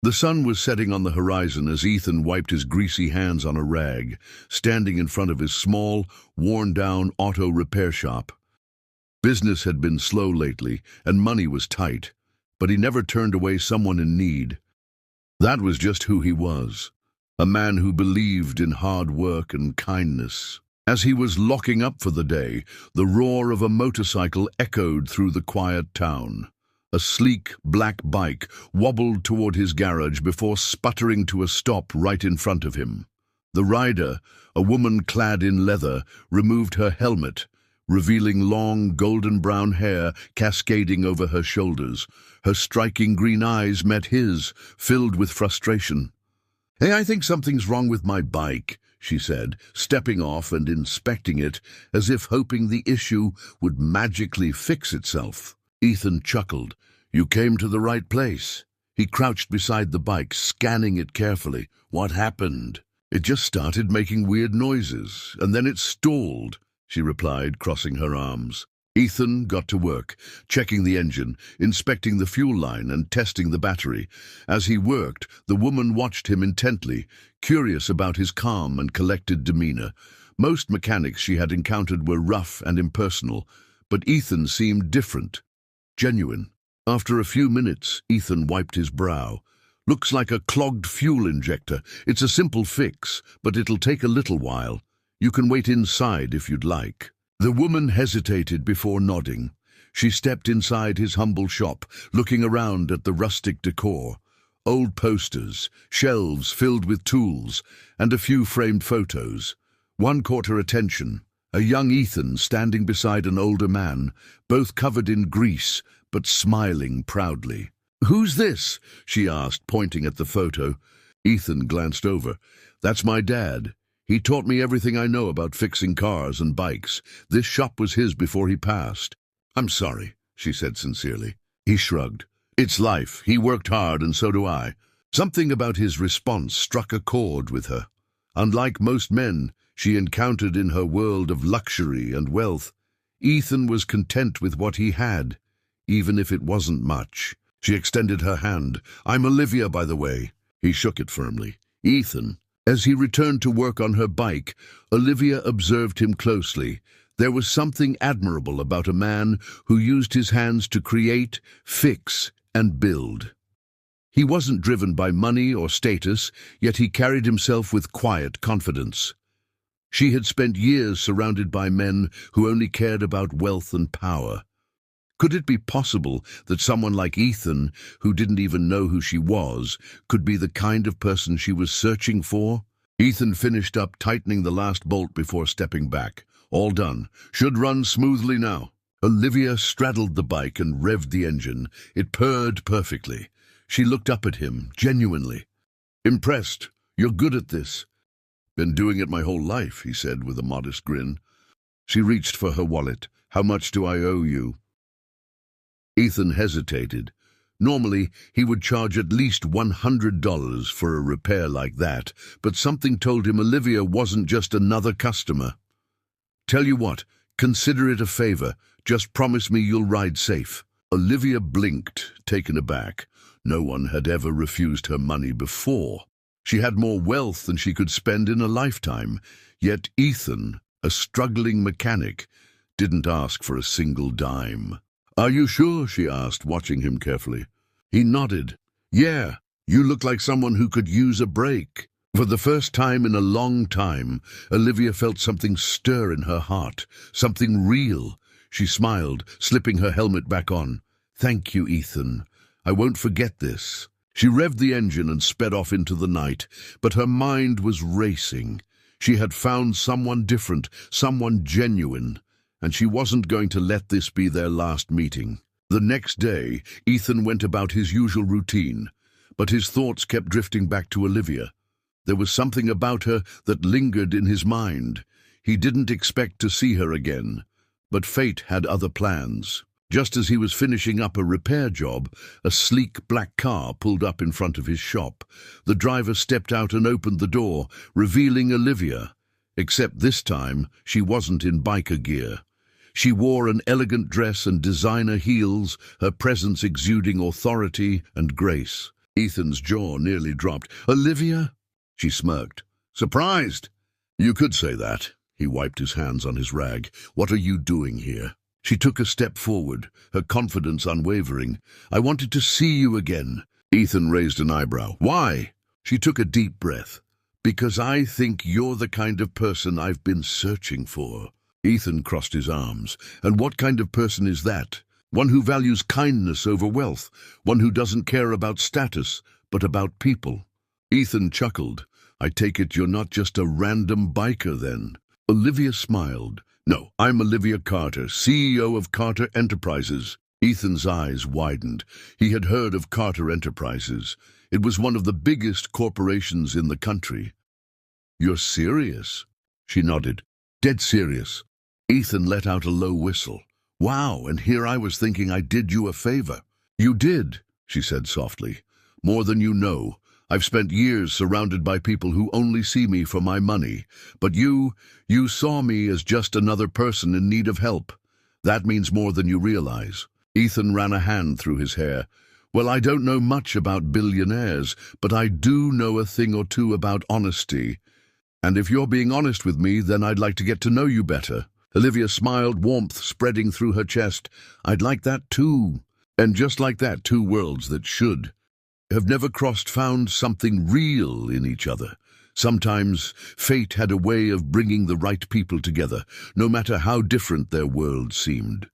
The sun was setting on the horizon as Ethan wiped his greasy hands on a rag, standing in front of his small, worn-down auto repair shop. Business had been slow lately, and money was tight, but he never turned away someone in need. That was just who he was, a man who believed in hard work and kindness. As he was locking up for the day, the roar of a motorcycle echoed through the quiet town. A sleek, black bike wobbled toward his garage before sputtering to a stop right in front of him. The rider, a woman clad in leather, removed her helmet, revealing long golden-brown hair cascading over her shoulders. Her striking green eyes met his, filled with frustration. "Hey, I think something's wrong with my bike," she said, stepping off and inspecting it, as if hoping the issue would magically fix itself. Ethan chuckled. "You came to the right place." He crouched beside the bike, scanning it carefully. "What happened?" "It just started making weird noises, and then it stalled," she replied, crossing her arms. Ethan got to work, checking the engine, inspecting the fuel line, and testing the battery. As he worked, the woman watched him intently, curious about his calm and collected demeanor. Most mechanics she had encountered were rough and impersonal, but Ethan seemed different, genuine. After a few minutes, Ethan wiped his brow. "Looks like a clogged fuel injector. It's a simple fix, but it'll take a little while. You can wait inside if you'd like." The woman hesitated before nodding. She stepped inside his humble shop, looking around at the rustic decor. Old posters, shelves filled with tools, and a few framed photos. One caught her attention, a young Ethan standing beside an older man, both covered in grease, but smiling proudly. "Who's this?" she asked, pointing at the photo. Ethan glanced over. "That's my dad. He taught me everything I know about fixing cars and bikes. This shop was his before he passed." "I'm sorry," she said sincerely. He shrugged. "It's life. He worked hard, and so do I." Something about his response struck a chord with her. Unlike most men she encountered in her world of luxury and wealth, Ethan was content with what he had, even if it wasn't much. She extended her hand. "I'm Olivia, by the way." He shook it firmly. "Ethan." As he returned to work on her bike, Olivia observed him closely. There was something admirable about a man who used his hands to create, fix, and build. He wasn't driven by money or status, yet he carried himself with quiet confidence. She had spent years surrounded by men who only cared about wealth and power. Could it be possible that someone like Ethan, who didn't even know who she was, could be the kind of person she was searching for? Ethan finished up tightening the last bolt before stepping back. "All done. Should run smoothly now." Olivia straddled the bike and revved the engine. It purred perfectly. She looked up at him, genuinely. "Impressed. You're good at this." "Been doing it my whole life," he said with a modest grin. She reached for her wallet. "How much do I owe you?" Ethan hesitated. Normally, he would charge at least $100 for a repair like that, but something told him Olivia wasn't just another customer. "Tell you what, consider it a favor. Just promise me you'll ride safe." Olivia blinked, taken aback. No one had ever refused her money before. She had more wealth than she could spend in a lifetime, yet Ethan, a struggling mechanic, didn't ask for a single dime. "Are you sure?" she asked, watching him carefully. He nodded. "Yeah, you look like someone who could use a break." For the first time in a long time, Olivia felt something stir in her heart, something real. She smiled, slipping her helmet back on. "Thank you, Ethan. I won't forget this." She revved the engine and sped off into the night, but her mind was racing. She had found someone different, someone genuine, and she wasn't going to let this be their last meeting. The next day, Ethan went about his usual routine, but his thoughts kept drifting back to Olivia. There was something about her that lingered in his mind. He didn't expect to see her again, but fate had other plans. Just as he was finishing up a repair job, a sleek black car pulled up in front of his shop. The driver stepped out and opened the door, revealing Olivia. Except this time, she wasn't in biker gear. She wore an elegant dress and designer heels, her presence exuding authority and grace. Ethan's jaw nearly dropped. Olivia? She smirked. Surprised? You could say that. He wiped his hands on his rag. What are you doing here? She took a step forward, her confidence unwavering. I wanted to see you again. Ethan raised an eyebrow. Why? She took a deep breath. Because I think you're the kind of person I've been searching for. Ethan crossed his arms. And what kind of person is that? One who values kindness over wealth. One who doesn't care about status, but about people. Ethan chuckled. I take it you're not just a random biker then. Olivia smiled. No, I'm Olivia Carter, CEO of Carter Enterprises. Ethan's eyes widened. He had heard of Carter Enterprises. It was one of the biggest corporations in the country. You're serious? She nodded. Dead serious. Ethan let out a low whistle. Wow, and here I was thinking I did you a favor. You did, she said softly. More than you know. I've spent years surrounded by people who only see me for my money. But you saw me as just another person in need of help. That means more than you realize. Ethan ran a hand through his hair. Well, I don't know much about billionaires, but I do know a thing or two about honesty. And if you're being honest with me, then I'd like to get to know you better. Olivia smiled, warmth spreading through her chest. I'd like that too. And just like that, two worlds that should have never crossed found something real in each other. Sometimes fate had a way of bringing the right people together, no matter how different their worlds seemed.